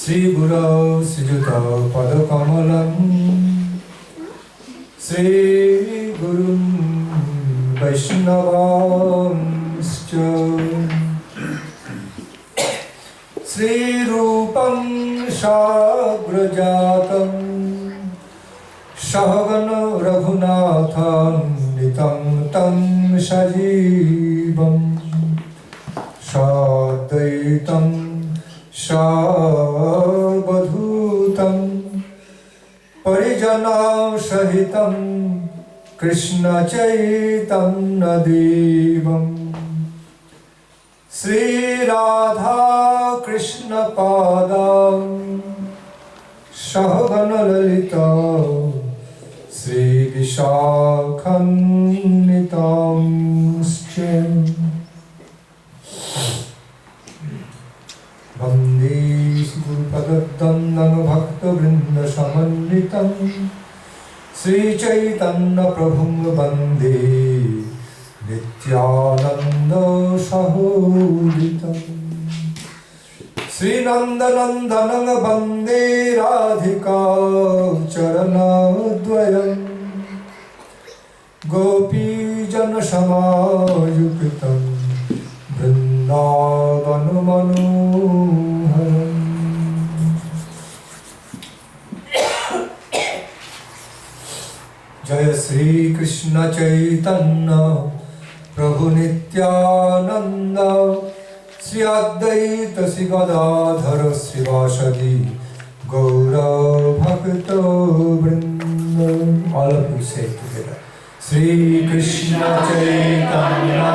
Sri Guru Srijuta Padakamalam Sri Guru Vaishnavamscha Sri Rupam Shagrajatam Shahagana Raghunathan Nitam Tam Shajivam Shadaitam Shabadhutam Parijana Shahitam Krishna Chaitanya Devam Sri Radha Krishna Padam Shahagana Lalita Sri Vishakhannitam Schim Vande Guru Padanang Bhakta Vrinda Samanitam Sri Chaitanya Prabhum Vande Nityananda Sahoditam Sri Nanda Nandanang Vande Radhika Charanadvayam Gopi Jana Samayukitam Vrindavana Manoharam Jaya Sri Krishna Chaitanya Prabhu Nityananda Sri Advaita Sri Gadadhara Srivasadi Gaura Bhakta Vrinda. All of you say together. Sri Krishna Chaitanya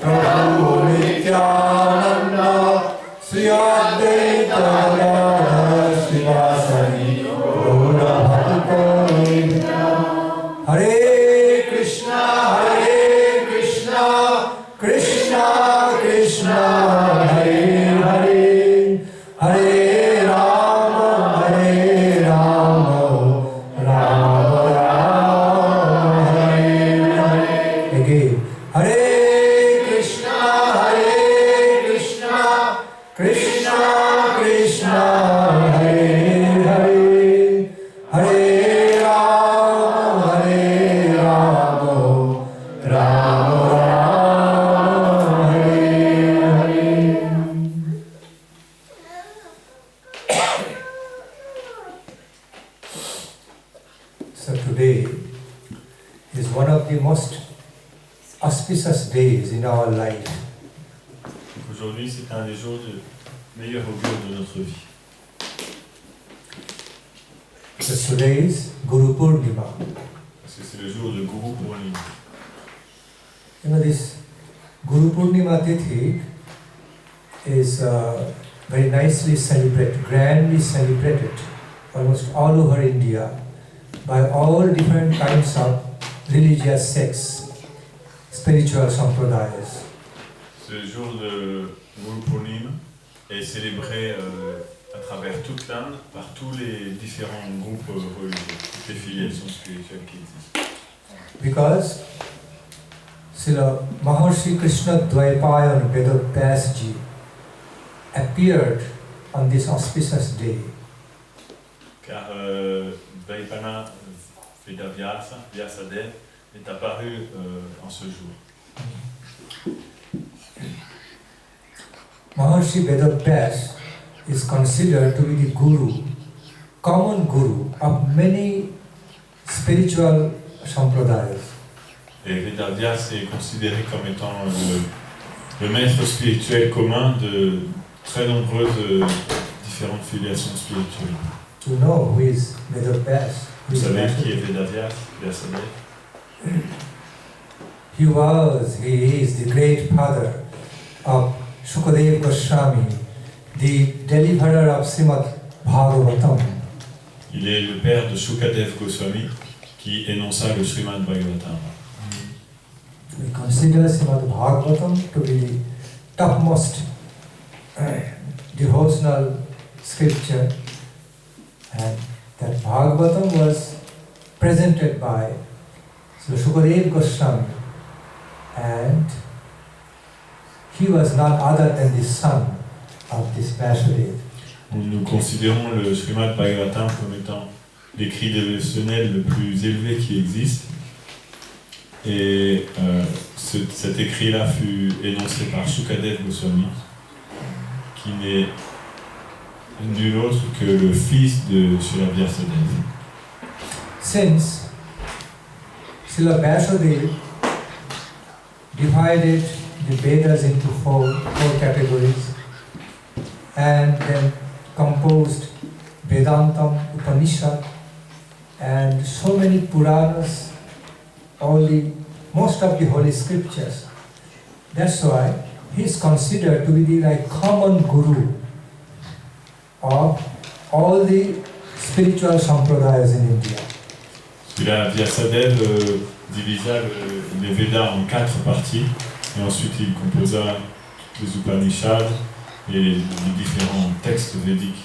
Prabhu Nityananda Sri Advaita Gadadhara Srivasadi Gaura Bhakta Vrinda. Hare Krishna Krishna Krishna Hare Hare Hare Rama Rama Rama Hare Hare. Again, Hare Krishna Krishna Krishna Hare Hare Hare Rama Rama most auspicious days in our life. Aujourd'hui, c'est un des jours de meilleur augure de notre vie. Because today is Guru Purnima. Parce que c'est le jour de Guru Purnima. You know, this Guru Purnima Tithi is very nicely celebrated, grandly celebrated, almost all over India by all different kinds of religious sects, spiritual sampradayas. Ce jour de Guru Purnima est célébré à travers toute l'Inde par tous les différents groupes religieux, toutes les filiations spirituelles qui existent. Because Srila Maharshi Krishna Dvaipayan Vedavyas Ji appeared on this auspicious day. Car Dvaipana Vedavyasa, Vyasadeva, est apparu en ce jour. Maharshi Vedavyas is considered to be the guru, common guru of many spiritual sampradayas. Et Vedavyas est considéré comme étant le maître spirituel commun de très nombreuses différentes filiations spirituelles. To know who is Vedavyas? Vous savez qui est Vedavyas, Vyasadeva? He is the great father of Shukadeva Goswami, the deliverer of Srimad Bhagavatam. Il est le père de Shukadeva Goswami qui énonça le Srimad Bhagavatam. We consider Srimad Bhagavatam to be the topmost devotional scripture, and that Bhagavatam was presented by Shukadeva Goswami, and he was none other than the son of this Vyasadeva. nous considérons le Srimad Bhagavatam comme étant l'écrit dévotionnel le plus élevé qui existe. Et cet écrit-là fut énoncé par Shukadev Goswami, qui n'est nul autre que le fils de Srila Vyasadeva. Since Srila Vyasadeva divided the Vedas into four categories and then composed Vedantam, Upanishad, and so many Puranas, most of the holy scriptures. That's why he is considered to be the common guru of all the spiritual sampradayas in India. Srila Vyasadeva divisa les Védas en 4 parties, et ensuite il composa les Upanishads et les différents textes védiques.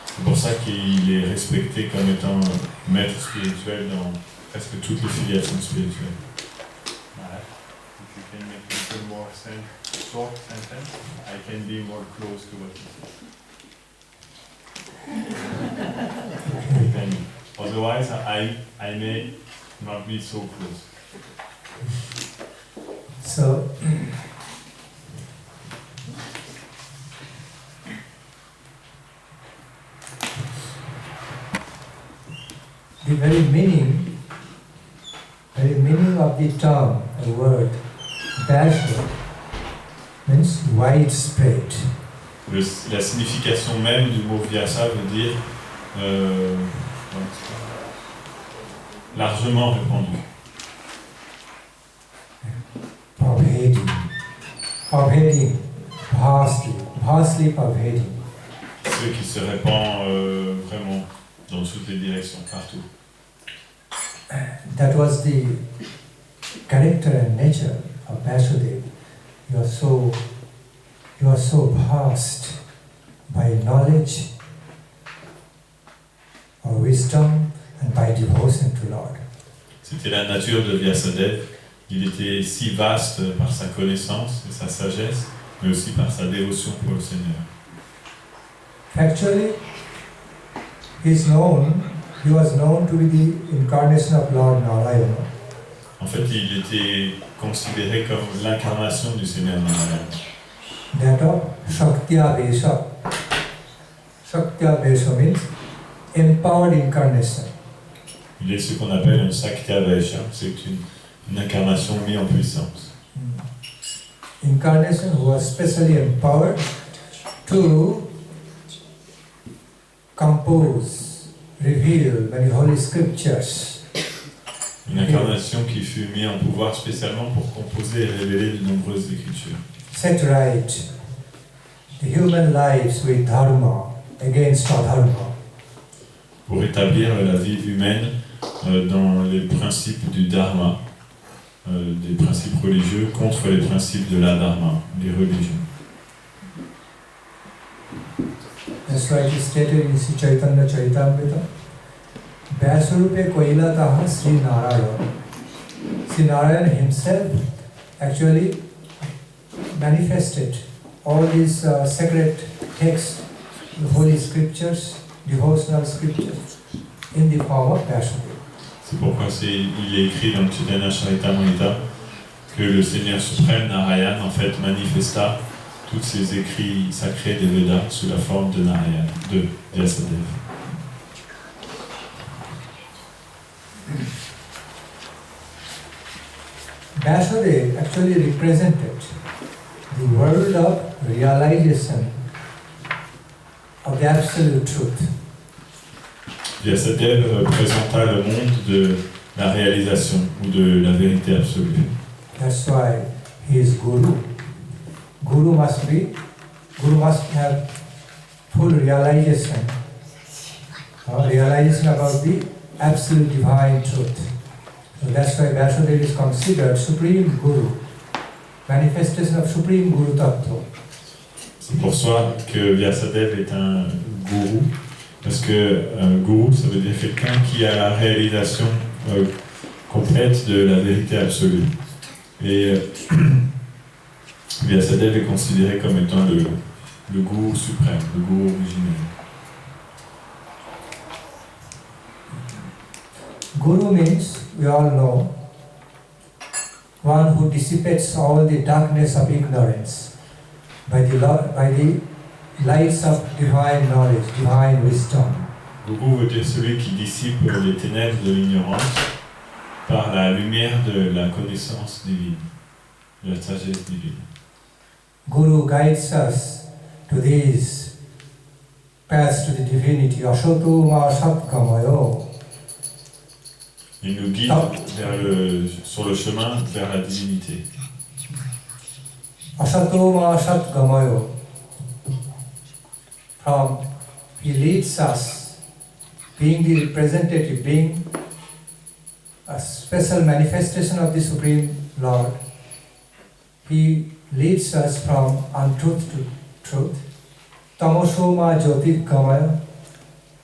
C'est pour ça qu'il est respecté comme étant maître spirituel dans presque toutes les filiations spirituelles. If you can make a little more short sentence, I can be more close to what you say. Otherwise, I may not be so close. So, the very meaning of the term, the word, Vaishya, means widespread. La signification même du mot Vyasa veut dire largement répandu. Pervading, vastly pervading. Ceux qui se répand vraiment dans toutes les directions, partout. That was the character and nature of Vasudeva. You are so vast by knowledge or wisdom and by devotion to Lord. C'était la nature de Vyasadeva. Il était si vaste par sa connaissance et sa sagesse, mais aussi par sa dévotion pour le Seigneur. Actually, he was known to be the incarnation of Lord Narayana. En fait, il était considéré comme l'incarnation du Seigneur Narayana. That of Shaktya-vesha. Shaktya-vesha means empowered incarnation. Il est ce qu'on appelle un Saktya-vesha, c'est une incarnation mise en puissance. Incarnation who was specially empowered to compose, reveal many holy scriptures. Une incarnation qui fut mise en pouvoir spécialement pour composer et révéler de nombreuses écritures. Set right the human lives with dharma against adharma. Pour établir la vie humaine dans les principes du dharma, des principes religieux contre les principes de la dharma, les religions. That's why it is stated in Sri Chaitanya Charitamrita, Vyasarupe Koilataha Sri Narayana. Sri Narayana himself actually manifested all these sacred texts, the holy scriptures, devotional scriptures, in the form of Vyasadeva. C'est pourquoi il est écrit dans le Chaitanya Charitamrita que le Seigneur suprême Narayana en fait manifesta tous ces écrits sacrés des Védas sous la forme de Narayana, de Vyasadeva. Vyasadeva actually represented the world of realization of the absolute truth. Vyasadeva présenta le monde de la réalisation ou de la vérité absolue. That's why he is Guru. Guru must have full realization about the absolute divine truth. So that's why Vyasadeva is considered Supreme Guru, manifestation of Supreme Guru Tattva. C'est pour ça que Vyasadeva est un gourou, parce que un gourou, ça veut dire quelqu'un qui a la réalisation complète de la vérité absolue. Et Vyasadeva est considéré comme étant le gourou suprême, le gourou originel. Guru means, we all know, one who dissipates all the darkness of ignorance by the lights of divine knowledge, divine wisdom. Gourou veut dire celui qui dissipe les ténèbres de l'ignorance par la lumière de la connaissance divine, de la sagesse divine. Guru guides us to these paths to the divinity. Ashoto ma satgamayo. Il nous guide sur le chemin vers la divinité. Asato ma satgamayo. He leads us, being the representative, being a special manifestation of the Supreme Lord. He leads us from untruth to truth. Tamosoma jyotirgamaya,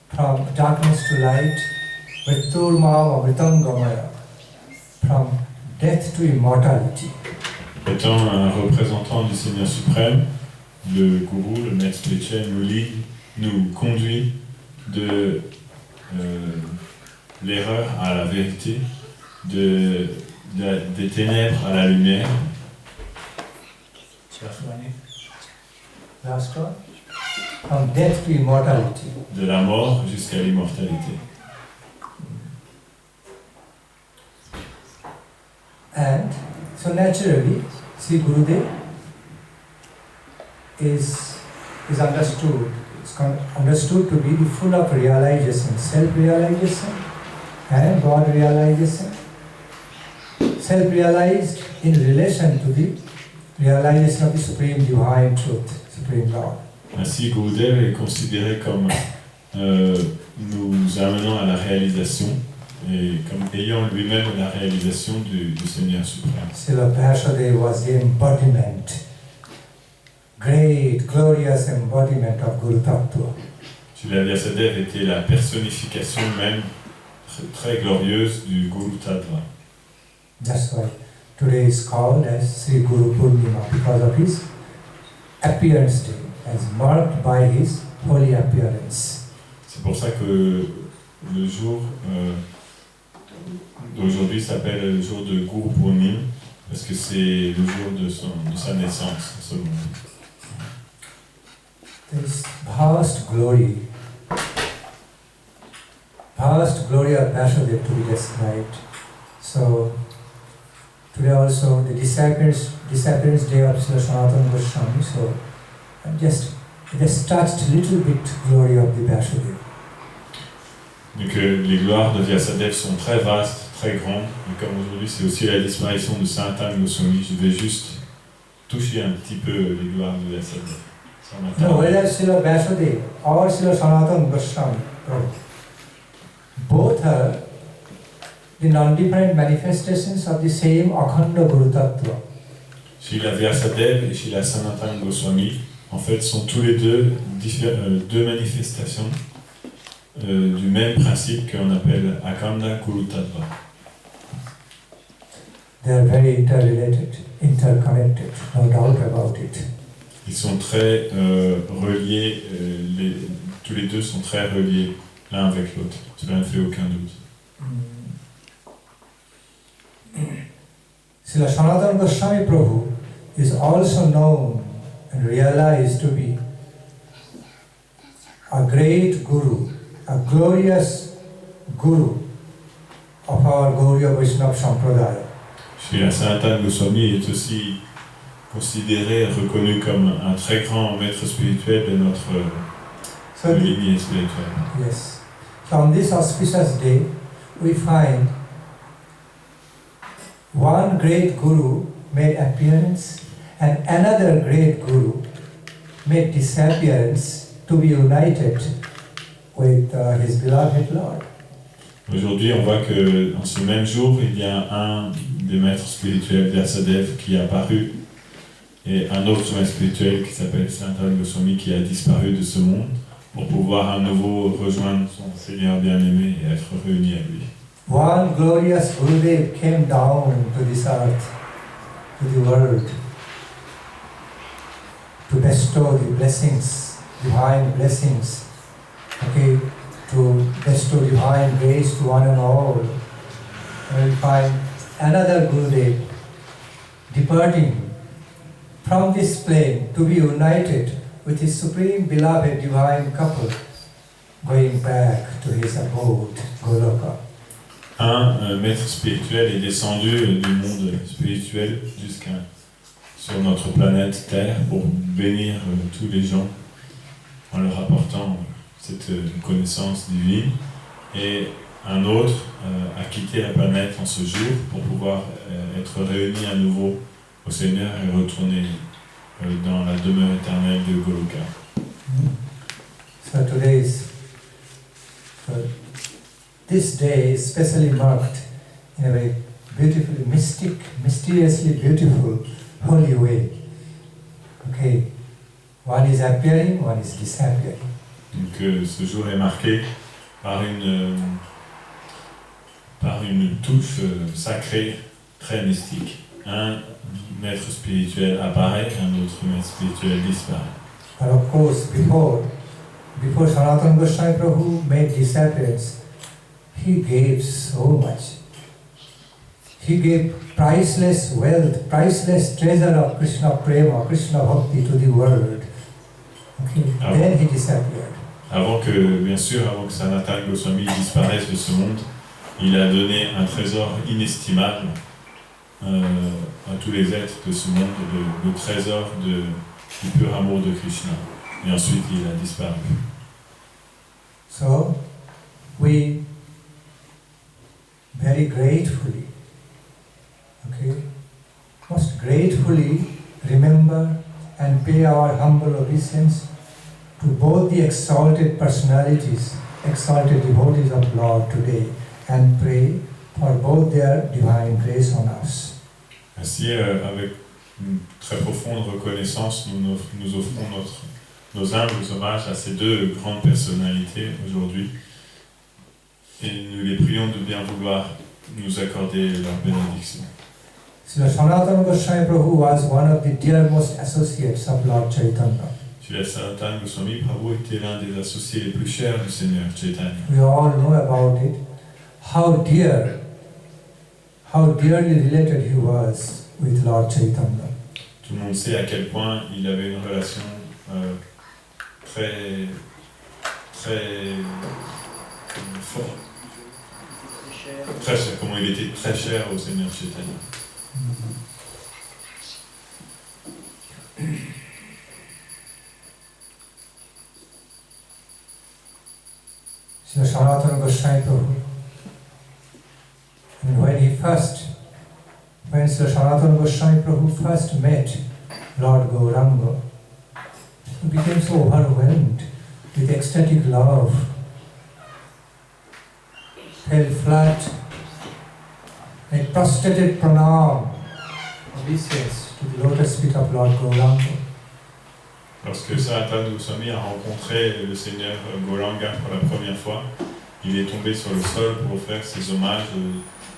from darkness to light. Mriturma amritangamaya, from death to immortality. Étant un représentant du Seigneur suprême, le gourou, le maître spirituel, nous conduit de l'erreur à la vérité, des ténèbres à la lumière. Last one. From death to immortality. De la mort jusqu'à l'immortalité. And so naturally, Sri Gurudev is understood. It's understood to be the full of realization, self-realization and God realization. Self-realized in relation to the realization of the Supreme Divine Truth, Supreme Lord. Ainsi, Gurudev est considéré comme nous amenant à la réalisation et comme ayant lui-même la réalisation du Seigneur suprême. Srila Vyasadeva was the embodiment, great, glorious embodiment of Guru Tattva. Srila Vyasadeva était la personnification même très glorieuse du Guru Tattva. That's why today is called as Sri Guru Purnima, because of his appearance day, as marked by his holy appearance. C'est pour ça que le jour d'aujourd'hui s'appelle le jour de Guru Purnima, parce que c'est le jour de sa naissance, ce monde. This vast glory of Vyasadeva to be described. So today also the disappearance day of Srila Sanatana Goswami. So I just touched a little bit glory of the Vyasadeva. Donc les gloires de Vyasadeva sont très vastes, très grandes. Et comme aujourd'hui c'est aussi la disparition de Sanatana Goswami, je vais juste toucher un petit peu les gloires de Vyasadeva. No, whether Srila Vyasadeva or Srila Sanatana Goswami, both are the non-different manifestations of the same Akhanda Guru Tattva. Srila Vyasadeva et Srila Sanatana Goswami, en fait, sont tous les deux manifestations du même principe qu'on appelle Akhanda Guru Tattva. They are very interrelated, interconnected, no doubt about it. Ils sont très reliés, tous les deux sont très reliés l'un avec l'autre. Cela ne fait aucun doute. Srila Sanatana Goswami Prabhu is also known and realized to be a great guru, a glorious guru of our Gauriya Vaishnava Sampradaya. Srila Sanatana Goswami est aussi considéré et reconnu comme un très grand maître spirituel de notre lignée spirituelle. Yes. So on this auspicious day, we find one great guru made appearance and another great guru made disappearance to be united with his beloved Lord. Aujourd'hui, on voit que dans ce même jour, il y a un des maîtres spirituels, Vyasadeva, qui est apparu, et un autre maître spirituel qui s'appelle Sanatana Goswami, qui a disparu de ce monde pour pouvoir à nouveau rejoindre son Seigneur bien-aimé et être réuni à lui. One glorious Gurudev came down to this earth, to the world, to bestow bestow the blessings, divine blessings, okay, to bestow divine grace to one and all. And we find another Gurudev departing from this plane to be united with his supreme beloved divine couple, going back to his abode, Goloka. Un maître spirituel est descendu du monde spirituel sur notre planète Terre pour bénir tous les gens en leur apportant cette connaissance divine. Et un autre a quitté la planète en ce jour pour pouvoir être réuni à nouveau au Seigneur et retourner dans la demeure éternelle de Goloka. So this day is specially marked in a very beautifully mystic, mysteriously beautiful, holy way. Okay, one is appearing, one is disappearing. Donc ce jour est marqué par une touche sacrée très mystique. Un maître spirituel apparaît, un autre maître spirituel disparaît. But of course, before Sanatana Goswami Prabhu made disappearance, he gave so much. He gave priceless wealth, priceless treasure of Krishna Prema, Krishna Bhakti to the world. Okay. Then he disappeared. Avant que Sanatana Goswami disparaisse de ce monde, il a donné un trésor inestimable à tous les êtres de ce monde, le trésor du pur amour de Krishna. Et ensuite, il a disparu. So, we very gratefully, most gratefully remember and pay our humble obeisance to both the exalted personalities, exalted devotees of Lord today, and pray for both their divine grace on us. Ainsi, avec une très profonde reconnaissance, nous offrons nos humbles hommages à ces deux grandes personnalités aujourd'hui et nous les prions de bien vouloir nous accorder leur bénédiction. Srila Sanatana Goswami Prabhu was one of the dearmost associates of Lord Chaitanya. Srila Sanatana Goswami Prabhu était l'un des associés les plus chers du Seigneur Chaitanya. We all know about it, how dearly related he was with Lord Chaitanya. Tout le monde sait à quel point il avait une relation très forte, très cher, comment il était très cher au Seigneur Chaitanya. Srila Sanatana Goswami Prabhu, when Srila Sanatana Goswami Prabhu first met Lord Gauranga, he became so overwhelmed with ecstatic love, fell flat, and prostrated pranam, obeisance to the lotus feet of Lord Gauranga. Lorsque Sanatana Goswami a rencontré le Seigneur Gauranga pour la première fois, il est tombé sur le sol pour faire ses hommages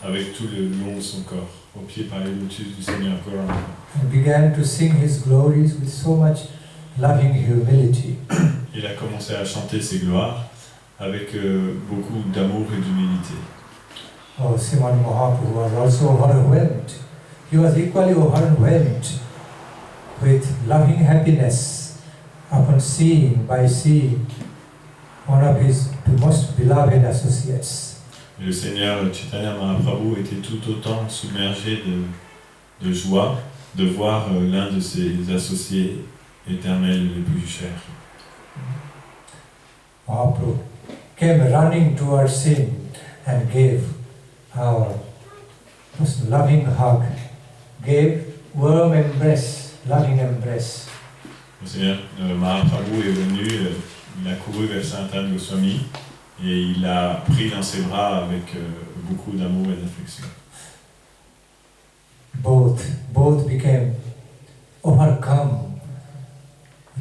avec tout le long de son corps, au pied par les lotus du Seigneur Gauranga. And began to sing his glories with so much loving humility. Il a commencé à chanter ses gloires avec beaucoup d'amour et d'humilité. Oh, Sriman Mahaprabhu was also overwhelmed. He was equally overwhelmed with loving happiness upon seeing one of his most beloved associates. Le Seigneur Chaitanya Mahaprabhu était tout autant submergé de joie de voir l'un de ses associés éternels les plus chers. Mahaprabhu came running towards him and gave our most loving hug, gave warm embrace, loving embrace. Le Seigneur Mahaprabhu est venu, il a couru vers Sanatana Goswami et il l'a pris dans ses bras avec beaucoup d'amour et d'affection. Both became overcome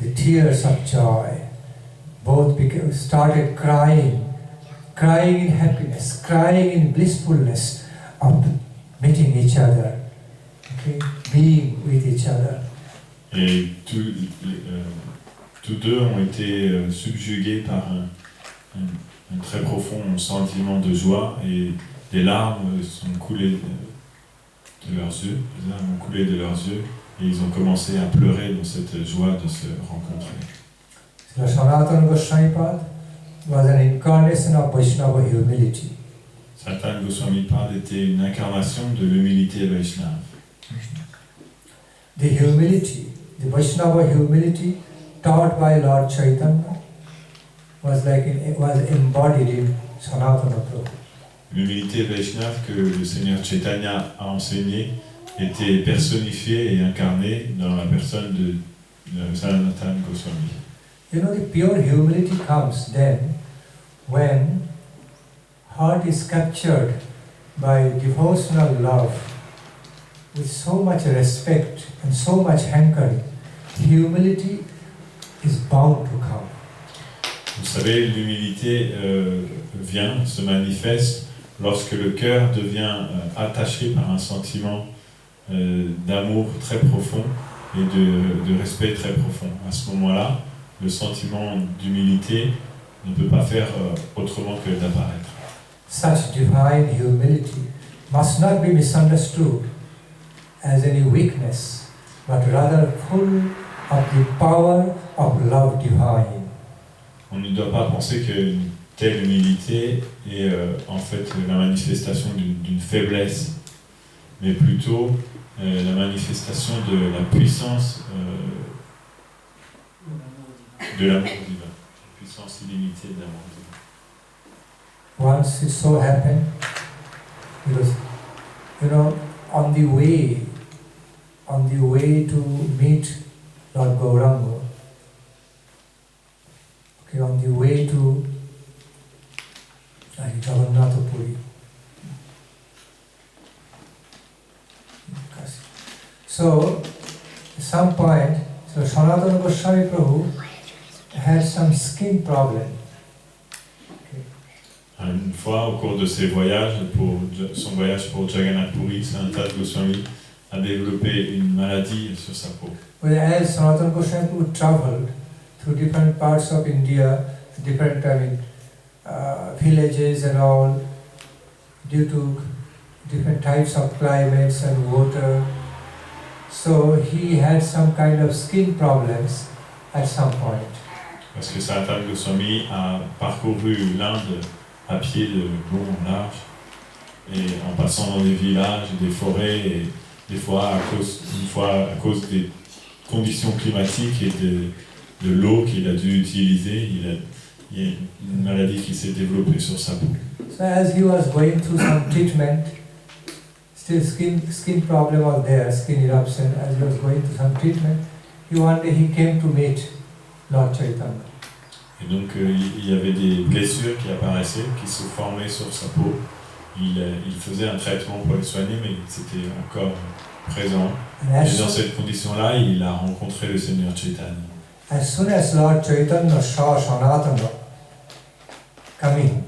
with tears of joy. Both started crying in happiness, crying in blissfulness of meeting each other, being with each other. Et tous deux ont été subjugués par un très profond sentiment de joie et des larmes sont coulées de leurs yeux, les larmes ont coulé de leurs yeux et ils ont commencé à pleurer dans cette joie de se rencontrer. So Sanatana Goswami Pad was an incarnation of Vaishnava humility. Sanatana Goswami Pad était une incarnation de l'humilité Vaishnava. The humility, the Vaishnava humility taught by Lord Chaitanya was embodied in Sanatana Prabhu. L'humilité Vaishnava que le Seigneur Chaitanya a enseignée était personnifiée et incarnée dans la personne de Sanatana Goswami. You know, the pure humility comes then when heart is captured by devotional love with so much respect and so much hankering. Humility is bound to come. Vous savez, l'humilité se manifeste lorsque le cœur devient attaché par un sentiment d'amour très profond et de respect très profond. À ce moment-là, le sentiment d'humilité ne peut pas faire autrement que d'apparaître. Such divine humility must not be misunderstood as any weakness, but rather full of the power of love divine. On ne doit pas penser qu'une telle humilité est en fait la manifestation d'une faiblesse, mais plutôt la manifestation de la puissance de l'amour divin, la puissance illimitée de l'amour divin. Once it so happened, because, you know, on the way to meet Lord Gauranga, okay, on the way to Jagannath Puri. So, at some point, Sanatana Goswami Prabhu had some skin problem. Une fois, au cours de son voyage pour Jagannath Puri, Sanatana Goswami a développé une maladie sur sa peau. Well, as Sanatana Goswami Prabhu traveled through different parts of India, different villages and all, due to different types of climates and water, so he had some kind of skin problems at some point. Parce que Sanatana Goswami a parcouru l'Inde à pied de long en large, et en passant dans des villages et des forêts, et des fois à cause des conditions climatiques et de l'eau qu'il a dû utiliser, il y a une maladie qui s'est développée sur sa peau. So as he was going through some treatment, still skin problem was there, skin eruption. As he was going through some treatment, one day he came to meet Lord Chaitanya. Et donc il y avait des blessures qui apparaissaient, qui se formaient sur sa peau. Il faisait un traitement pour les soigner, mais c'était encore présent. Et dans cette condition-là, il a rencontré le Seigneur Chaitanya. As soon as Lord Chaitanya saw Sanatana coming,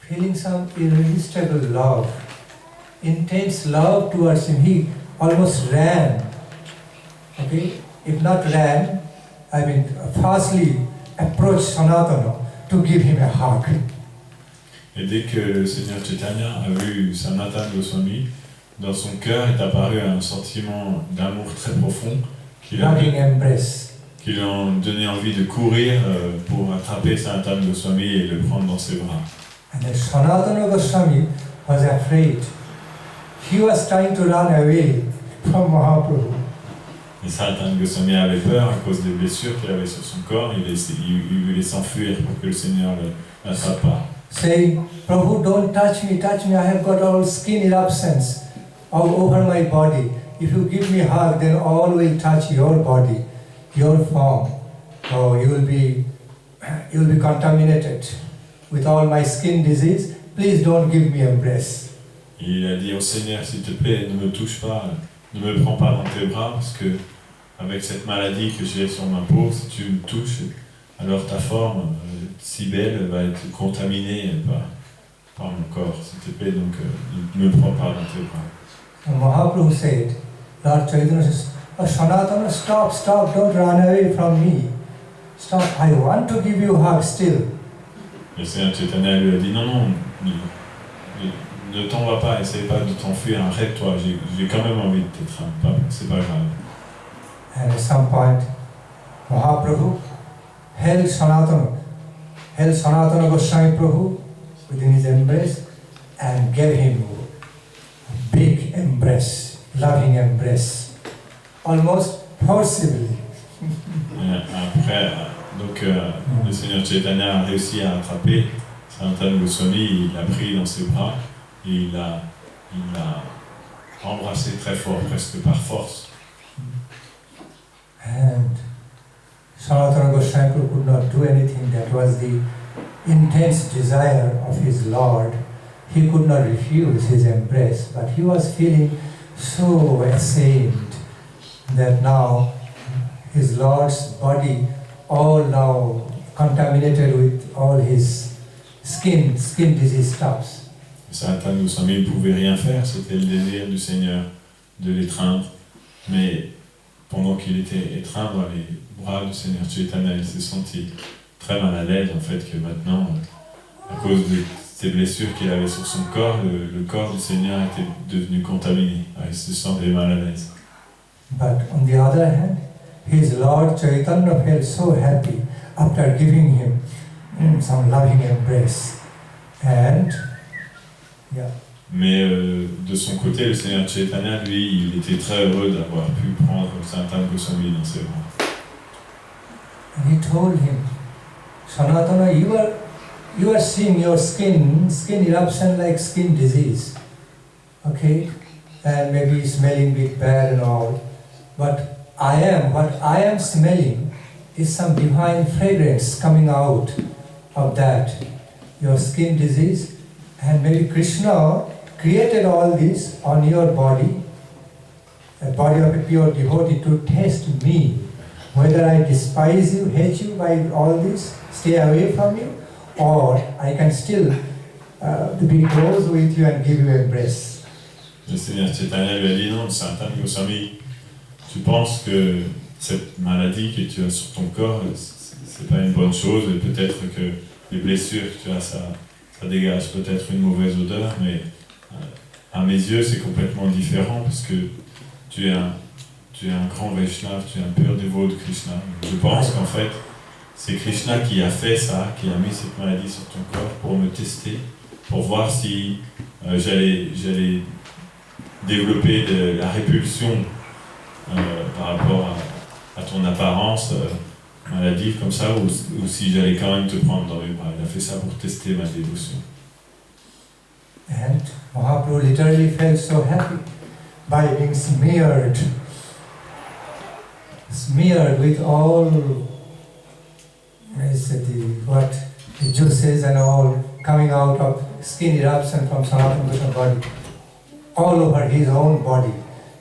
feeling some irresistible love, intense love towards him, he almost ran. Okay? If not ran, fastly approached Sanatana to give him a hug. Et dès que le Seigneur Chaitanya a vu Sanatana Goswami, dans son cœur est apparu un sentiment d'amour très profond qui lui a donné envie de courir pour attraper Sanatana Goswami et le prendre dans ses bras. And then Sanatana Goswami was afraid. He was trying to run away from Mahaprabhu. Et Sanatana Goswami avait peur à cause des blessures qu'il avait sur son corps. Il voulait s'enfuir pour que le Seigneur ne l'attrape pas. Saying, Prabhu, don't touch me, I have got all skin eruptions all over my body. If you give me a hug, then all will touch your body, your form. Oh, you will be contaminated with all my skin disease. Please don't give me embrace. Il a dit au Seigneur, s'il te plaît, ne me touche pas, ne me prends pas dans tes bras, parce que avec cette maladie que j'ai sur ma peau, si tu me touches, alors ta forme si belle va être contaminée par mon corps. S'il te plaît, donc ne me prends pas dans tes bras. And Mahaprabhu said, Lord Chaitanya says, "Oh, Sanatana, stop, stop, don't run away from me. Stop, I want to give you a hug still." Le Seigneur Chaitanya lui a dit non, ne t'en vas pas, essaye pas de t'enfuir, arrête-toi, j'ai quand même envie de t'étreindre, c'est pas grave. And at some point, Mahaprabhu held Sanatana Goswami Prabhu within his embrace and gave him a big embrace, loving embrace, almost forcibly. Après, donc, le Seigneur Chaitanya a réussi à attraper Sanatana Goswami, il l'a pris dans ses bras et il l'a embrassé très fort, presque par force. And Sanatana Goswami Prabhu could not do anything. That was the intense desire of his Lord. He could not refuse his embrace, but he was feeling so ashamed that now his Lord's body all now contaminated with all his skin disease stuffs. Sanatana Goswami ne pouvait rien faire, c'était le désir du Seigneur de l'étreindre, mais pendant qu'il était étreint dans les bras du Seigneur Chaitanya, il s'est senti très mal à l'aise en fait que maintenant, à cause de ces blessures qu'il avait sur son corps, le corps du Seigneur était devenu contaminé. Il se sentait mal à l'aise. But on the other hand, his Lord Chaitanya felt so happy after giving him some loving embrace. And Mais de son côté, le Seigneur Chaitanya, lui, il était très heureux d'avoir pu prendre Sanatana Goswami dans ses bras. And he told him, Sanatana, you are seeing your skin eruption like skin disease, okay, and maybe smelling a bit bad and all. But what I am smelling is some divine fragrance coming out of that, your skin disease, and maybe Krishna created all this on your body, a body of a pure devotee, to test me, whether I despise you, hate you by all this, stay away from you, or I can still be close with you and give you embrace. Le Seigneur Chaitanya lui a dit non, Sanatana Goswami, tu penses que cette maladie que tu as sur ton corps, c'est pas une bonne chose, et peut-être que les blessures que tu as, ça dégage peut-être une mauvaise odeur, mais à mes yeux c'est complètement différent parce que tu es un grand Vaishnava, tu es un pur dévot de Krishna. Je pense qu'en fait c'est Krishna qui a fait ça, qui a mis cette maladie sur ton corps pour me tester, pour voir si j'allais développer de la répulsion par rapport à ton apparence maladive comme ça, ou si j'allais quand même te prendre dans les bras. Il a fait ça pour tester ma dévotion. And Mahaprabhu literally felt so happy by being smeared with all the juices and all coming out of skin eruption from Sanatana Goswami's body, all over his own body.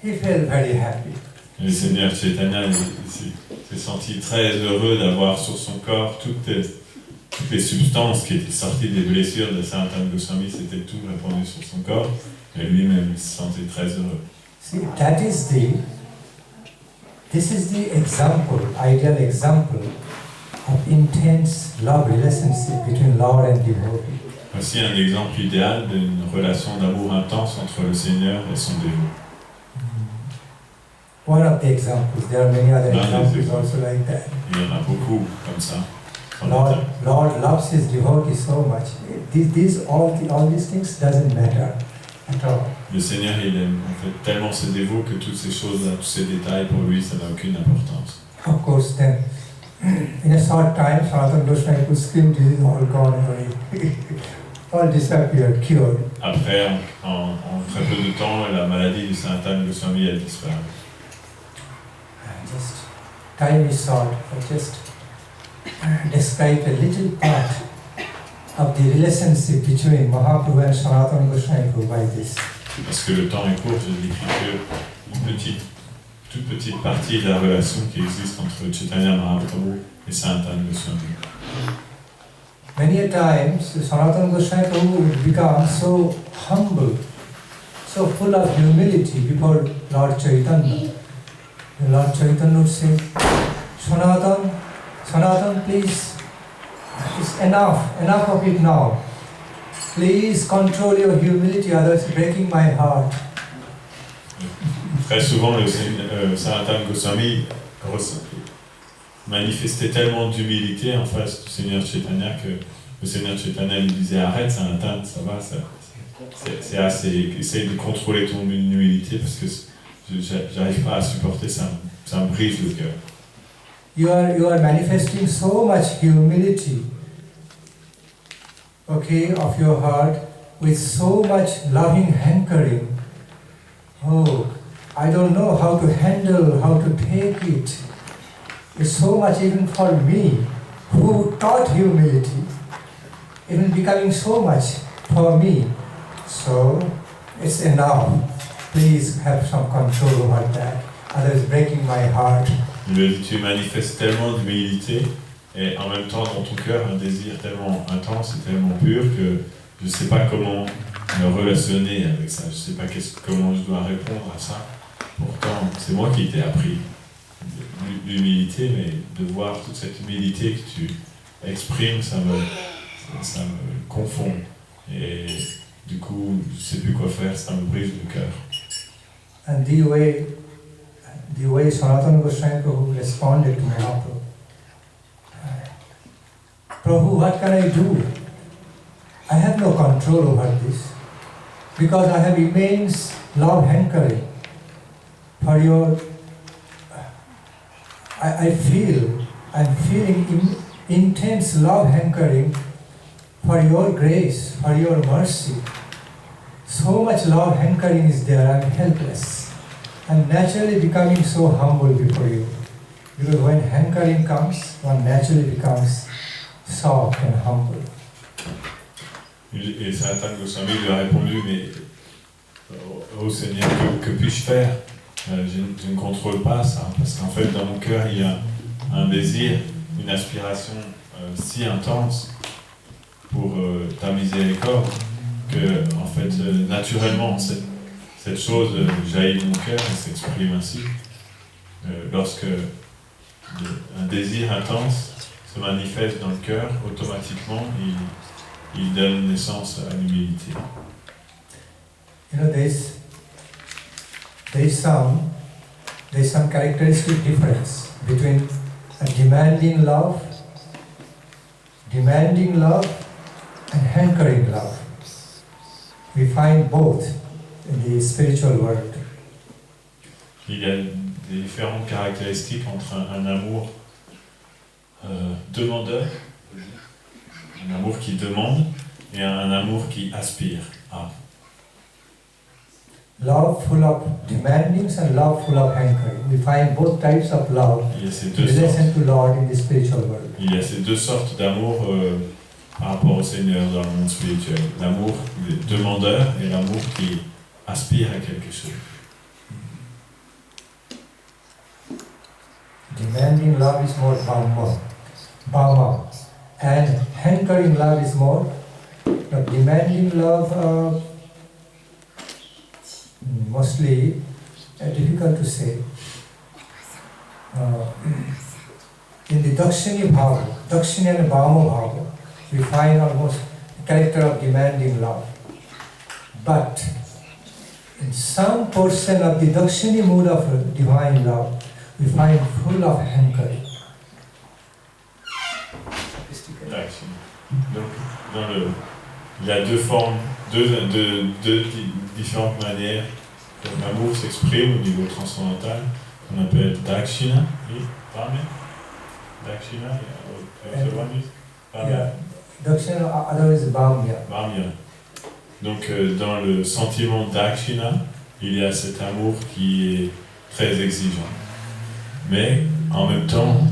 He felt very happy. Le Seigneur Chaitanya s'est senti très heureux d'avoir sur son corps toutes les substances qui étaient sorties des blessures de Sanatana Goswami, c'était tout répandu sur son corps, et lui-même il se sentait très heureux. See, this is the example, ideal example of intense love relationship between Lord and devotee. Voici un exemple idéal d'une relation d'amour intense entre le Seigneur et son dévot. One of the examples, there are many other examples also like that. Il y en a beaucoup comme ça. Lord loves his devotee so much. All these things doesn't matter at all. Le Seigneur, il aime en fait tellement ses dévots que toutes ces choses-là, tous ces détails, pour lui, ça n'a aucune importance. Of course, then, in a short time, Sanatana Goswami's skin disease all gone away. All disappeared, cured. Après, en très peu de temps, la maladie du Sanatana Goswami a disparu. Time is short. I just describe a little part of the relationship between Mahaprabhu and Sanatana Goswami by this. Parce que le temps est court, je décris que toute petite partie de la relation qui existe entre Chaitanya Mahaprabhu et Sanatana Goswami. Many a times, Sanatana Goswami would become so humble so full of humility before Lord Chaitanya. And Lord Chaitanya would say, Sanatan, Sanatan, please, it's enough of it now. Please control your humility, otherwise it's breaking my heart. Très souvent, le Sanatana Goswami manifestait tellement d'humilité en face du Seigneur Chaitanya que le Seigneur Chaitanya lui disait arrête Sanatana, ça va, c'est assez, essaye de contrôler ton humilité parce que j'arrive pas à supporter ça, ça me brise le cœur. You are manifesting so much humility, okay, of your heart with so much loving hankering. Oh, I don't know how to handle, how to take it. It's so much even for me, who taught humility, even becoming so much for me. So, it's enough. Please have some control over that. Otherwise, breaking my heart. Il lui a dit, tu manifestes tellement d'humilité et en même temps dans ton cœur un désir tellement intense et tellement pur que je ne sais pas comment me relationner avec ça, je ne sais pas comment je dois répondre à ça. Pourtant, c'est moi qui t'ai appris l'humilité, mais de voir toute cette humilité que tu exprimes, ça me confond. Et du coup, je ne sais plus quoi faire, ça me brise le cœur. And the way Sanatana Goswami Prabhu responded to Mahaprabhu. Prabhu, what can I do? I have no control over this because I have immense love hankering for your. I'm feeling intense love hankering for your grace, for your mercy. So much love hankering is there, I'm helpless. I'm naturally becoming so humble before you. Because when hankering comes, one naturally becomes soft and humble. Et Sanatana Goswami lui a répondu, mais ô Seigneur, que puis-je faire? Je ne contrôle pas ça, parce qu'en fait dans mon cœur il y a un désir, une aspiration si intense pour ta miséricorde que en fait naturellement cette chose jaillit de mon cœur et s'exprime ainsi. Lorsque un désir intense se manifeste dans le cœur, automatiquement il donne naissance à l'humilité. You know, there is some characteristic difference between a demanding love and hankering love. We find both in the spiritual world. Il y a des différentes caractéristiques entre un amour demandeur, un amour qui demande, et un amour qui aspire à. Love full of demandings and love full of hankering. We find both types of love in relation to Lord in the spiritual world. Il y a ces deux sortes d'amour par rapport au Seigneur dans le monde spirituel. L'amour demandeur et l'amour qui aspire à quelque chose. Demanding love is more bhama, and hankering love is more. Demanding love, mostly difficult to say. In the Dakshini and Bhama Bhava, we find almost the character of demanding love. But in some portion of the Dakshini mood of divine love, we find full of hankering. Donc, il y a deux formes, deux différentes manières que l'amour s'exprime au niveau transcendantal, qu'on appelle Dakshina et Bhamya. Dakshina, Bhamya. Dakshina, otherwise Bhamya. Bhamya. Donc, dans le sentiment Dakshina, il y a cet amour qui est très exigeant. Mais, en même temps,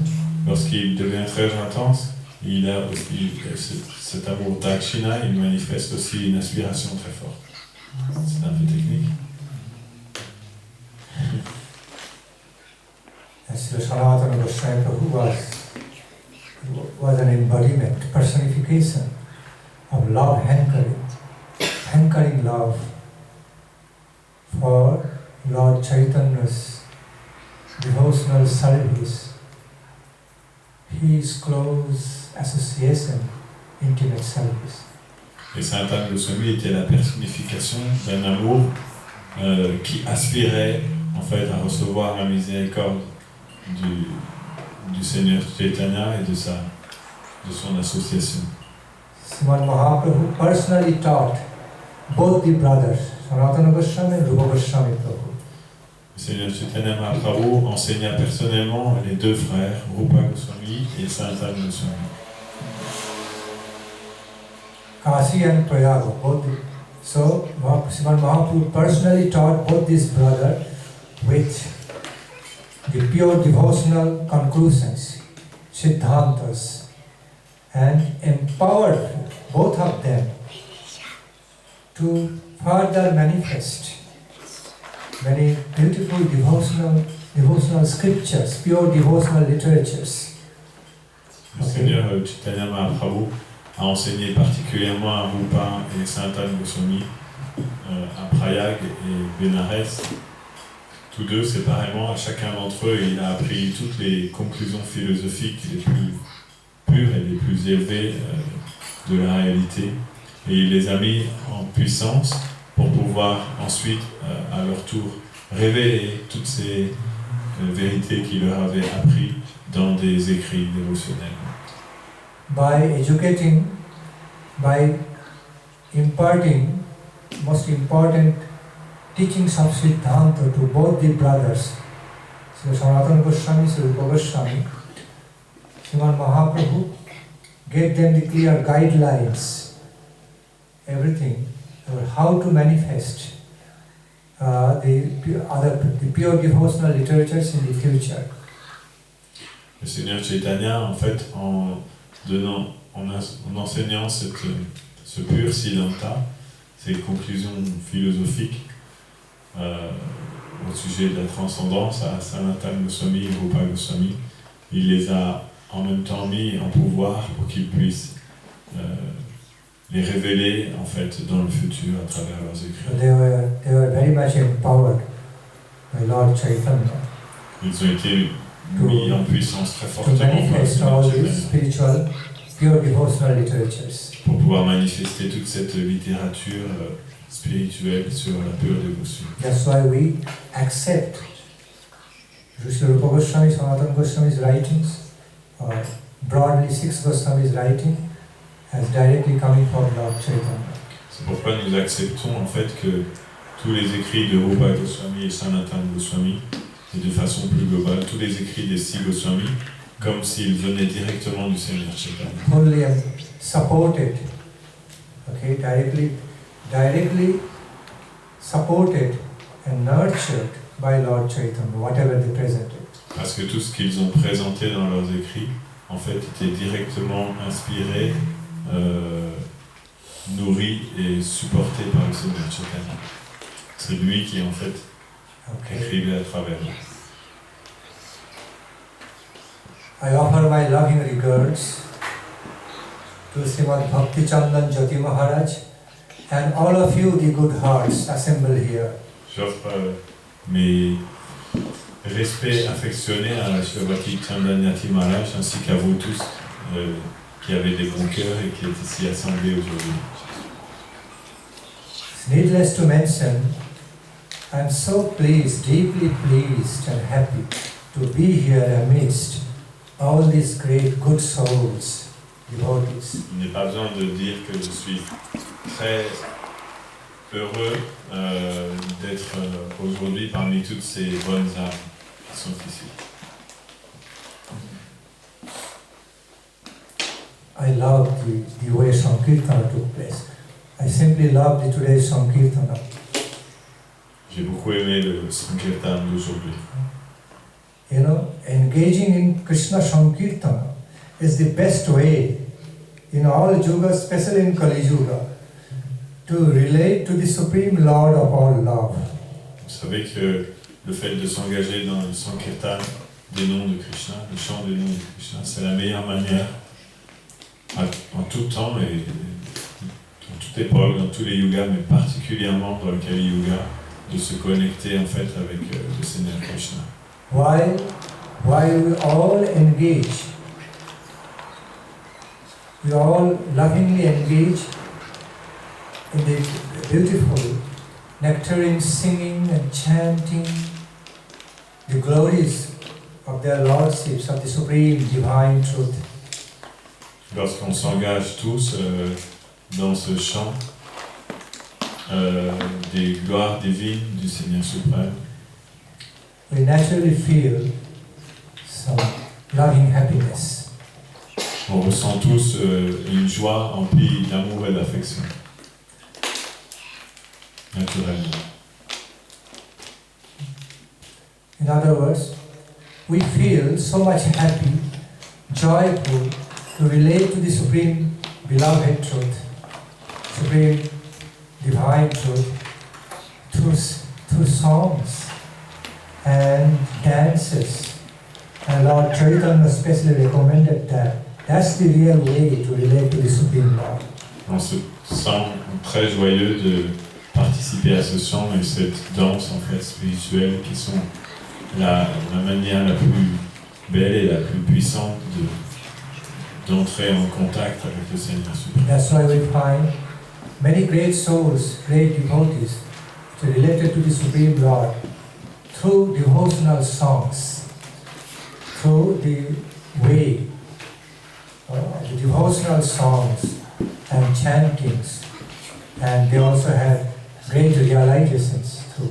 lorsqu'il devient très intense, il a aussi cet amour Dakshina, il manifeste aussi une aspiration très forte. C'est un peu technique. Sri Sanatana Goswami Prabhu was an embodiment, personification of love hankering love. for Lord Chaitanya's devotional service, his close association, intimate service. Et Saint Anne Goswami était la personnification d'un amour qui aspirait en fait à recevoir la miséricorde du Seigneur Chaitanya et de son association. Srimad Mahaprabhu personally taught both the brothers, Sanatana Goswami and Rupa Goswami Prabhu. Le Seigneur Chaitanya Mahaprabhu enseigna personnellement les deux frères, Rupa Goswami et Saint Anne Goswami. Kashi and Prayaga, so Srimad Mahaprabhu personally taught both these brothers with the pure devotional conclusions, siddhantas, and empowered both of them to further manifest many beautiful devotional scriptures, pure devotional literatures. Le Seigneur Chaitanya Mahaprabhu a enseigné particulièrement à Rupa et Saint Anne Goswami, à Prayag et Benares. Tous deux, séparément, à chacun d'entre eux, il a appris toutes les conclusions philosophiques les plus pures et les plus élevées de la réalité. Et il les a mis en puissance pour pouvoir ensuite, à leur tour, révéler toutes ces vérités qu'il leur avait appris dans des écrits dévotionnels. By educating, by imparting most important teachings of Siddhanta to both the brothers, Sri Sanatana Goswami, Sri Rupa Goswami, Srimad Mahaprabhu gave them the clear guidelines, everything, how to manifest the pure devotional literatures in the future. Le Seigneur Chaitanya, en fait, en enseignant ce pur Siddhanta, ces conclusions philosophiques au sujet de la transcendance à Sanatana Goswami et Rupa Goswami, il les a en même temps mis en pouvoir pour qu'ils puissent les révéler en fait dans le futur à travers leurs écrits. They were very much empowered by Lord Chaitanya. Ils ont été mis en puissance très To fortement par le manifest Seigneur all Chaitanya these spiritual, pure devotional literatures. pour pouvoir manifester toute cette littérature spirituelle sur la pure dévotion. That's why we accept Sri Rupa Goswami, Sanatana Goswami's writings, or broadly six Goswami's writing, as directly coming from Lord Chaitanya. C'est pourquoi nous acceptons en fait que tous les écrits de Rupa Goswami et Sanatana Goswami, et de façon plus globale, tous les écrits des six Goswami, comme s'ils venaient directement du Seigneur Chaitanya. Only supported, okay, directly supported and nurtured by Lord Chaitanya, whatever they presented. Parce que tout ce qu'ils ont présenté dans leurs écrits, en fait, était directement inspiré, nourri et supporté par le Seigneur Chaitanya. C'est lui qui, en fait, écrivait à travers eux. I offer my loving regards to Srimad Bhakti Chandan Jyoti Maharaj and all of you, the good hearts assembled here. J'offre mes respects affectionnés à Srimad Chandan Jyoti Maharaj ainsi qu'à vous tous qui avez des bons cœurs et qui êtes ici assemblés aujourd'hui. It's needless to mention, I am so pleased, deeply pleased and happy to be here amidst all these great good souls, devotees. Il n'est pas besoin de dire que je suis très heureux d'être aujourd'hui parmi toutes ces bonnes âmes qui sont ici. I love the way Sankirtana took place. I simply love the today's Sankirtana. J'ai beaucoup aimé le Sankirtan d'aujourd'hui. You know, engaging in Krishna Sankirtana is the best way in all yugas, especially in Kali Yuga, to relate to the Supreme Lord of all love. Vous savez que le fait de s'engager dans le Sankirtan des noms de Krishna, le chant des noms de Krishna, c'est la meilleure manière en tout temps et en toute époque, dans tous les yugas, mais particulièrement dans le Kali Yuga, de se connecter en fait avec le Seigneur Krishna. While we all engage, we all lovingly engage in the beautiful nectarine singing and chanting the glories of their lordships, of the supreme divine truth. Lorsqu'on s'engage tous dans ce chant des gloires divines du Seigneur suprême, we naturally feel some loving happiness. on ressent tous une joie emplie d'amour et d'affection, naturellement. In other words, we feel so much happy, joyful to relate to the supreme beloved truth, supreme divine truth, through songs and dances. And Lord Chaitanya especially recommended that. That's the real way to relate to the Supreme Lord. On se sent très joyeux de participer à ce chant et cette danse en fait spirituelle qui sont la manière la plus belle et la plus puissante d'entrer en contact avec le Seigneur suprême. That's why we find many great souls, great devotees, related to the Supreme Lord through devotional songs, through the way, the devotional songs and chantings, and they also have great realizations too.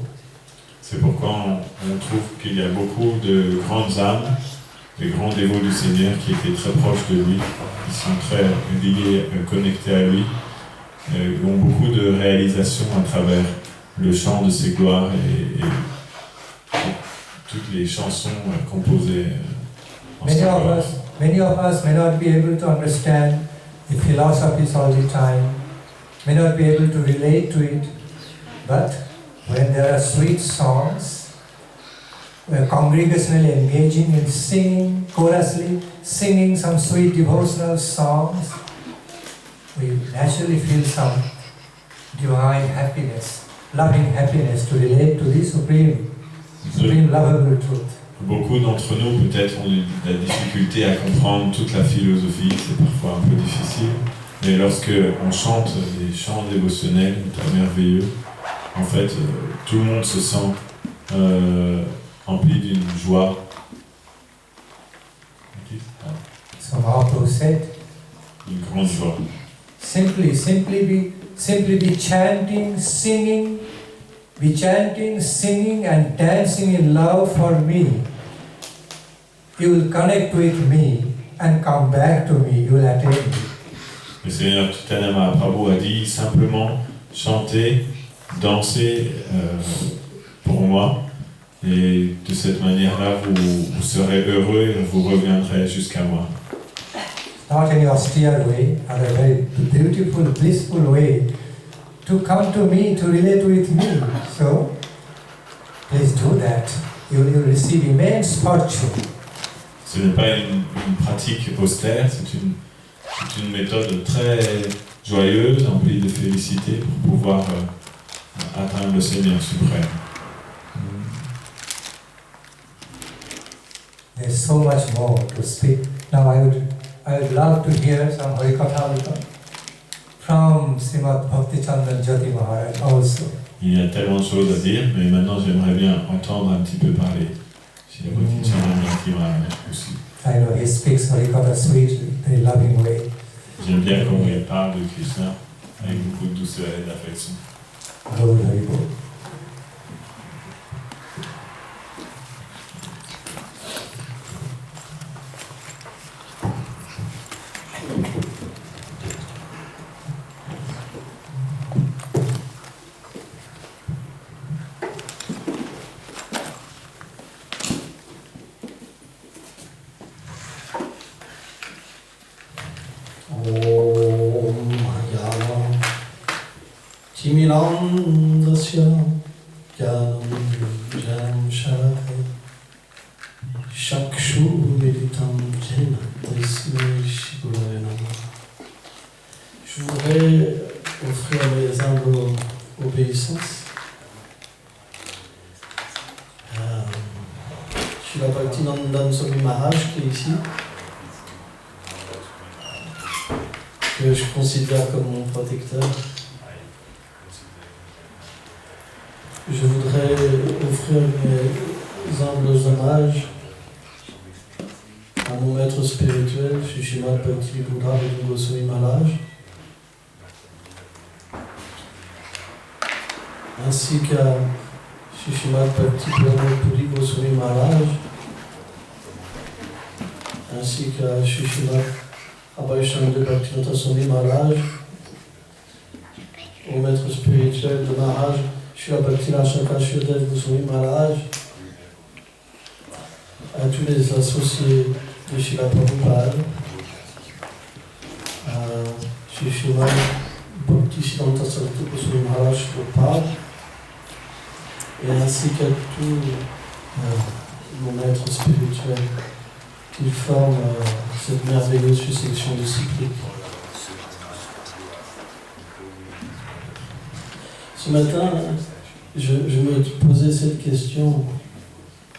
C'est pourquoi on trouve qu'il y a beaucoup de grandes âmes, des grands dévots du Seigneur qui étaient très proches de lui, qui sont très liés, connectés à lui, ont beaucoup de réalisations à travers le chant de ses gloires et toutes les chansons composées en Many sa of gloire. us may not be able to understand the philosophies all the time, may not be able to relate to it, but when there are sweet songs, we are congregationally engaging in singing, chorously singing some sweet devotional songs, we naturally feel some divine happiness, loving happiness to relate to the supreme lovable truth. Beaucoup d'entre nous peut-être ont de la difficulté à comprendre toute la philosophie, c'est parfois un peu difficile, mais lorsque on chante des chants dévotionnels très merveilleux, en fait tout le monde se sent empli d'une joie. So Mahaprabhu said, Une grande joie. simply be chanting, singing and dancing in love for me. You will connect with me and come back to me, you will attain me. Le Seigneur Chaitanya Mahaprabhu a dit simplement chanter, danser pour moi, et de cette manière-là vous serez heureux et vous reviendrez jusqu'à moi. Not in a austere way, but a very beautiful, blissful way to come to me, to relate with me. So, please do that. You will receive immense fortune. Ce n'est pas une pratique austère, c'est une méthode très joyeuse, emplie de félicité pour pouvoir atteindre le Seigneur suprême. There's so much more to speak. Now I would love to hear some Harikatha from Srimad Bhaktichandra Jyoti Maharaj also. Il y a tellement de choses à dire, mais maintenant j'aimerais bien entendre un petit peu parler. Shri Bhaktichandra Jyoti Maharaj aussi. I know he speaks Harikatha sweetly, very loving way. J'aime bien comment il parle de Krishna avec beaucoup de douceur et d'affection. Gaur Hari Bol. Timirandasya Jnanam Shalakaya Chakshu Meditam Jena Tasmai Shri Gurave Namaha. Je voudrais offrir mes humbles obéissances Srila Bhaktinandan Swami Maharaj qui est ici, que je considère comme mon protecteur. Je voudrais offrir mes humbles hommages à mon maître spirituel, Shri Srimad Bhakti Buddha Goswami Maharaj, ainsi qu'à Shri Srimad Bhakti Puri Goswami Maharaj, ainsi qu'à Shri Srimad Abhaishanda Bhaktivinoda Swami Maharaj, au maître spirituel de Maharaj, Shri Bhaktivinoda Shankar Goswami Maharaj, à tous les associés de Srila Prabhupada, à Shri Srimad Bhaktisiddhanta Saraswati Goswami Maharaj Prabhupada, et ainsi qu'à tous nos maîtres spirituels qui forment cette merveilleuse succession disciplique. Ce matin, je me posais cette question.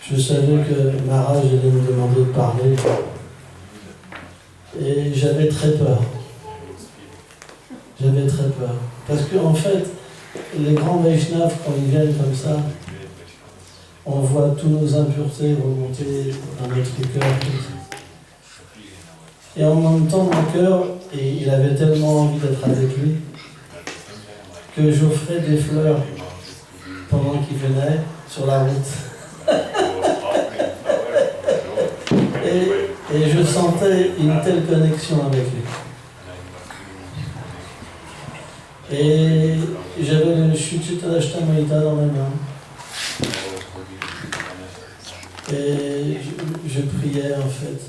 Je savais que Maharaj allait me demander de parler. Et j'avais très peur. J'avais très peur. Parce qu'en fait, les grands Vaishnavas, quand ils viennent comme ça, on voit tous nos impuretés remonter dans notre cœur. Et en même temps, mon cœur, et il avait tellement envie d'être avec lui, que j'offrais des fleurs pendant qu'il venait sur la route. Et je sentais une telle connexion avec lui. Et j'avais le Shri Chaitanya Ashtamrita dans mes mains. Et je priais en fait.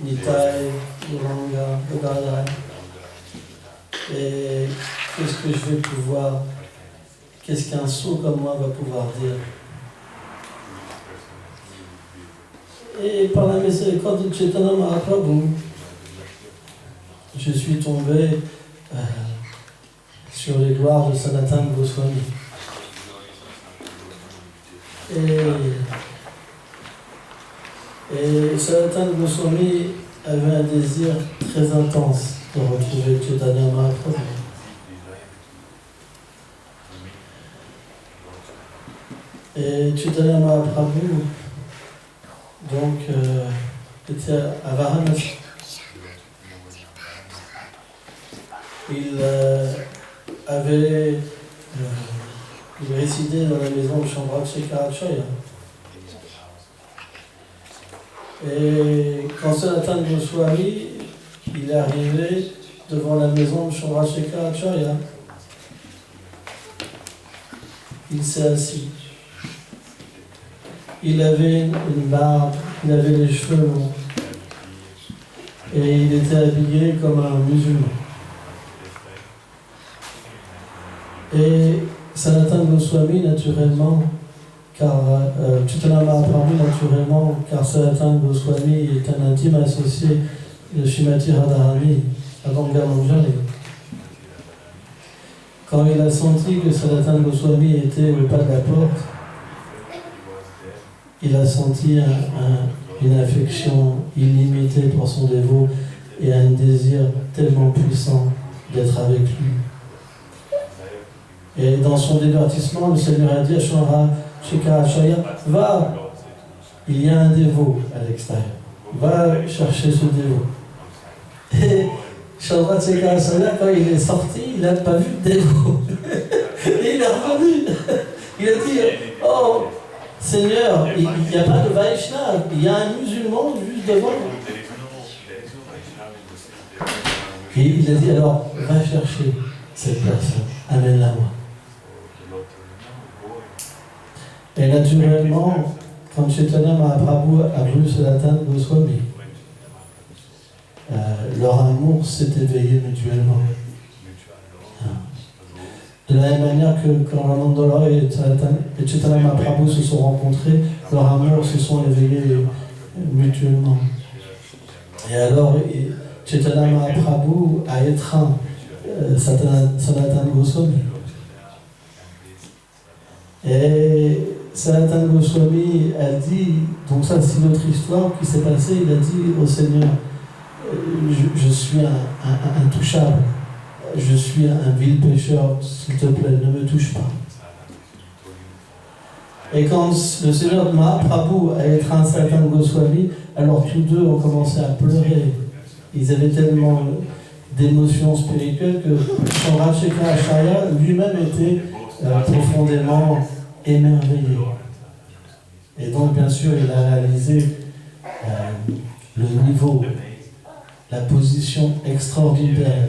Nitai, Gauranga, Gadadhara. Et qu'est-ce que je vais pouvoir, qu'est-ce qu'un sot comme moi va pouvoir dire? Et par la miséricorde de Chaitanya Mahaprabhu, je suis tombé sur les gloires de Sanatana Goswami. Et Sanatana Goswami avait un désir très intense de retrouver Chaitanya Mahaprabhu. Et Chaitanya Mahaprabhu donc était à Varanasi. Il résidait dans la maison de Chandrasekharacharya. Et quand Sanatana Goswami, il est arrivé devant la maison de Chandrasekharacharya, il s'est assis. Il avait une barbe, il avait les cheveux longs, et il était habillé comme un musulman. Et Sanatana Goswami, naturellement, car Chaitanya Mahaprabhu, naturellement, car Sanatana Goswami est un intime associé de Srimati Radharani à Ganga Manjari. Quand il a senti que Sanatana Goswami était au pas de la porte, il a senti une affection illimitée pour son dévot et un désir tellement puissant d'être avec lui. Et dans son divertissement, le Seigneur a dit à Chandrasekharacharya, va, il y a un dévot à l'extérieur, va chercher ce dévot. Et Chandrasekharacharya, quand il est sorti, il n'a pas vu de dévot. Et il est revenu. Il a dit, oh, Seigneur, il n'y a pas de Vaishnava, il y a un musulman juste devant. Et il a dit alors, va chercher cette personne, amène-la moi. Et naturellement, quand Chaitanya Mahaprabhu a vu Sanatana Goswami, leur amour s'est éveillé mutuellement. De la même manière que quand Ramananda et Chaitanya Mahaprabhu se sont rencontrés, leur amour se sont éveillés mutuellement. Et alors, Chaitanya Mahaprabhu a étreint Sanatana Goswami. Et Sanatana Goswami a dit, donc ça c'est notre histoire qui s'est passée, il a dit au Seigneur, je suis un intouchable, je suis un vil pécheur, s'il te plaît, ne me touche pas. Et quand le Seigneur Mahaprabhu a étreint Sanatana Goswami, alors tous deux ont commencé à pleurer. Ils avaient tellement d'émotions spirituelles que Chandrasekhar Acharya lui-même était profondément émerveillé. Et donc, bien sûr, il a réalisé le niveau, la position extraordinaire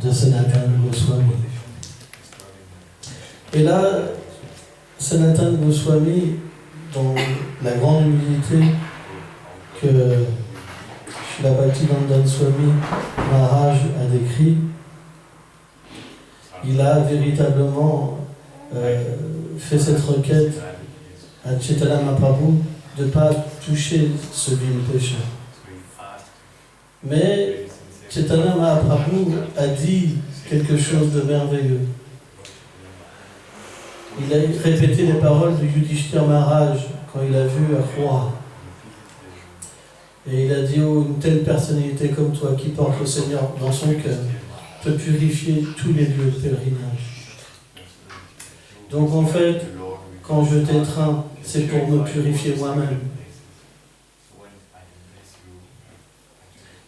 de Sanatana Goswami. Et là, Sanatana Goswami, dans la grande humilité que Srila Bhaktivedanta Swami Maharaj a décrit, il a véritablement fait cette requête à Chaitanya Mahaprabhu de ne pas toucher ce vil péché. Mais Chaitanya Mahaprabhu a dit quelque chose de merveilleux. Il a répété les paroles de Yudhishthira Maharaj quand il a vu Akrura. Et il a dit, oh, une telle personnalité comme toi qui porte le Seigneur dans son cœur peut purifier tous les lieux de pèlerinage. Donc en fait, quand je t'étreins, c'est pour me purifier moi-même.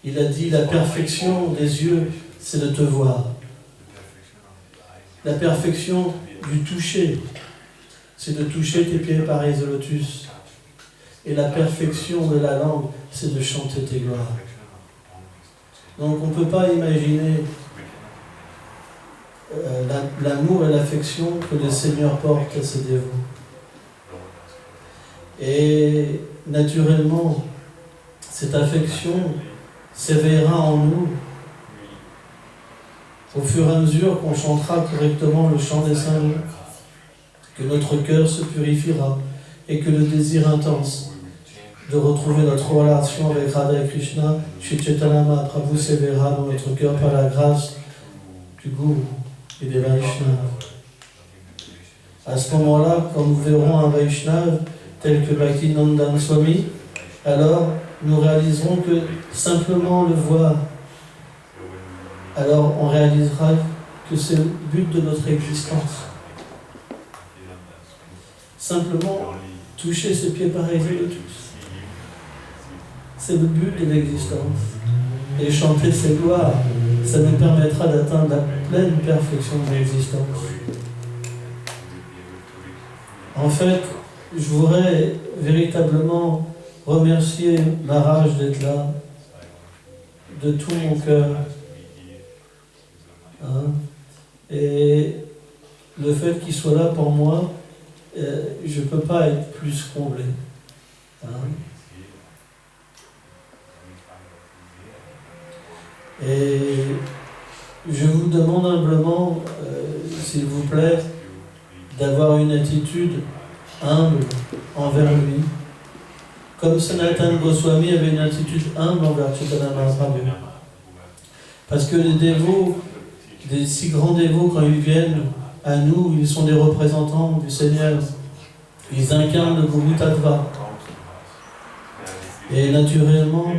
Il a dit, la perfection des yeux, c'est de te voir. La perfection du toucher, c'est de toucher tes pieds pareils au lotus. Et la perfection de la langue, c'est de chanter tes gloires. Donc on ne peut pas imaginer l'amour et l'affection que le Seigneur porte à ses dévots. Et naturellement, cette affection s'éveillera en nous au fur et à mesure qu'on chantera correctement le chant des saints, que notre cœur se purifiera et que le désir intense de retrouver notre relation avec Radha et Krishna, Shri Chaitanya Mahaprabhu s'éveillera dans notre cœur par la grâce du Guru et des Vaishnavas. À ce moment-là, quand nous verrons un Vaishnava tel que Bhaktivedanta Swami, alors nous réaliserons que simplement le voir, alors on réalisera que c'est le but de notre existence. Simplement toucher ses pieds pareils de tous. C'est le but de l'existence. Et chanter ses gloires, ça nous permettra d'atteindre la pleine perfection de l'existence. En fait, je voudrais véritablement remercier Maharaj d'être là, de tout mon cœur. Et le fait qu'il soit là pour moi, je ne peux pas être plus comblé. Et je vous demande humblement, s'il vous plaît, d'avoir une attitude humble envers lui, comme Sanatana Goswami avait une attitude humble envers Chaitanya Mahaprabhu. Parce que les dévots, des si grands dévots, quand ils viennent à nous, ils sont des représentants du Seigneur. Ils incarnent le Guru Tattva. Et naturellement,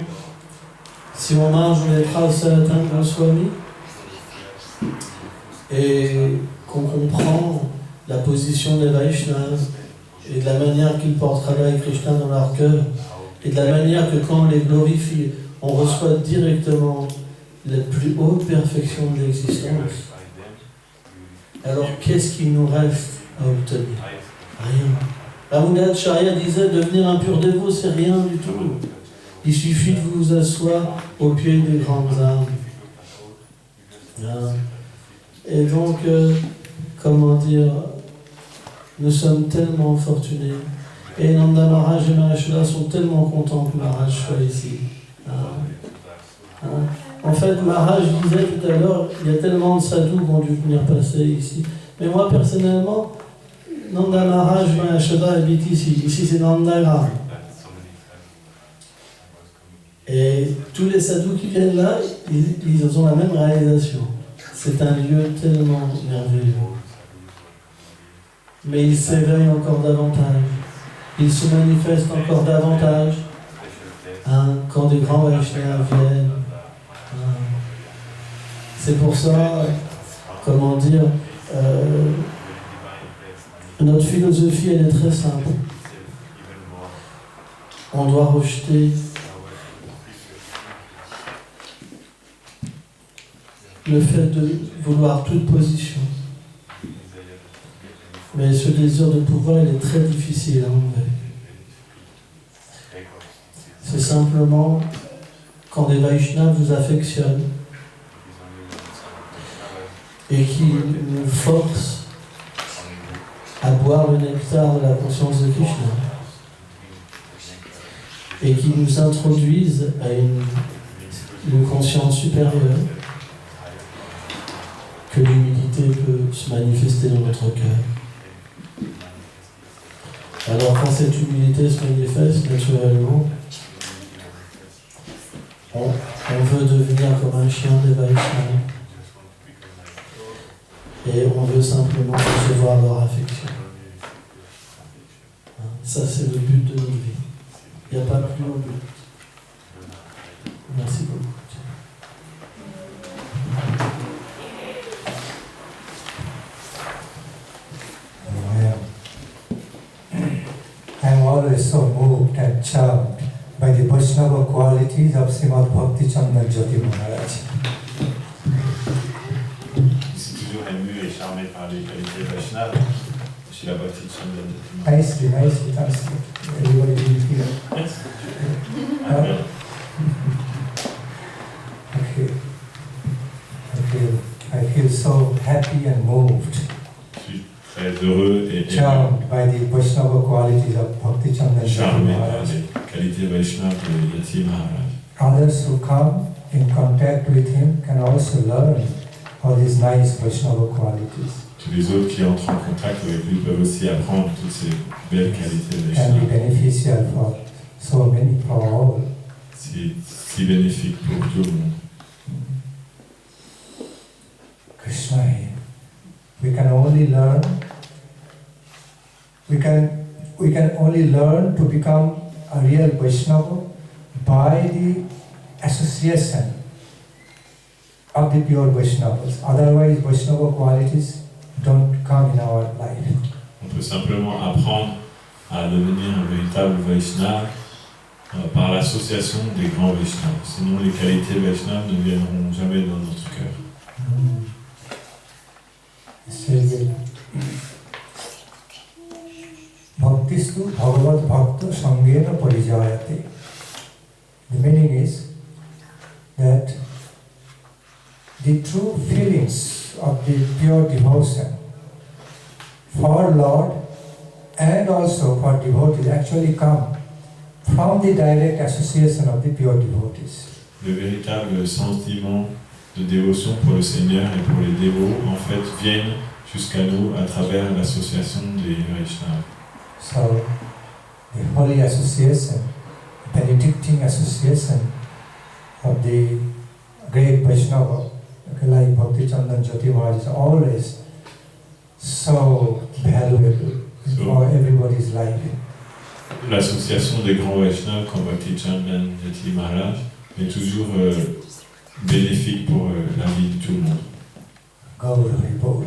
si on marche dans les traces de Sanatana Goswami et qu'on comprend la position des Vaishnavas et de la manière qu'ils portent Radha et Krishna dans leur cœur et de la manière que quand on les glorifie, on reçoit directement la plus haute perfection de l'existence, alors qu'est-ce qu'il nous reste à obtenir? Rien. Ramunacharya disait, devenir un pur dévot, c'est rien du tout. Il suffit de vous asseoir au pied des grandes âmes. Et donc, comment dire, nous sommes tellement fortunés. Et Nanda Maharaj et Mahashoda sont tellement contents que Maharaj soit ici. En fait, Maharaj disait tout à l'heure, il y a tellement de sadhus qui ont dû venir passer ici. Mais moi, personnellement, Nanda Maharaj et Mahashoda habitent ici. Ici, c'est Nandagram. Et tous les sadhus qui viennent là, ils ont la même réalisation. C'est un lieu tellement merveilleux. mais il s'éveille encore davantage. Il se manifeste encore davantage quand des grands Vaishnavas viennent. C'est pour ça, comment dire, notre philosophie, elle est très simple. On doit rejeter le fait de vouloir toute position. Mais ce désir de pouvoir, il est très difficile à enlever. C'est simplement quand des Vaishnavas vous affectionnent et qui nous forcent à boire le nectar de la conscience de Krishna et qui nous introduisent à une conscience supérieure, que l'humilité peut se manifester dans notre cœur. Alors quand cette humilité se manifeste naturellement, on veut devenir comme un chien des Vaishnavas et on veut simplement recevoir leur affection. Ça, c'est le but de notre vie. Il n'y a pas plus haut but. Merci beaucoup. I'm always so moved and charmed by the Vaishnava qualities of Srimad Bhaktichandra Jyoti Maharaj. Je suis toujours ému et charmé par les qualités Vaishnava. Je suis la Bhaktichandra Jyoti Maharaj. Nicely, nicely translated. Everybody will hear. Yes. I feel so happy and moved. Je suis très heureux et Charmed by the Vaishnava qualities of Bhaktichandra Jyoti charmé par Maharaj. les qualités Vaishnava de Yati Maharaj. Others who come in contact with him can also learn all these nice Vaishnava qualities Tous les autres qui entrent en contact avec lui peuvent aussi apprendre toutes ces belles qualités and be Vaishnava. beneficial for so many, for all. C'est si bénéfique pour tout le monde. Krishna, we can only learn. We can only learn to become a real Vaishnava by the association of the pure Vaishnavas. Otherwise, Vaishnava qualities don't come in our life. On peut simplement apprendre à devenir un véritable Vaishnava par l'association des grands Vaishnavas. Sinon, les qualités Vaishnava ne viendront jamais dans notre cœur. Bhaktistu bhagavad bhakta sangena parijayate. The meaning is that the true feelings of the pure devotion for Lord and also for devotees actually come from the direct association of the pure devotees. Le véritable sentiment de dévotion pour le Seigneur et pour les dévots, en fait, viennent jusqu'à nous à travers l'association des Vaishnavas. So, the holy association, benedicting association of the great Vaishnava, like Bhaktichandra Jyoti Maharaj, is always so valuable for everybody's life. L'association des grands Vaishnavas comme Bhaktichandra Jyoti Maharaj est toujours bénéfique pour la vie de tout le monde. Gaur Hari Bol.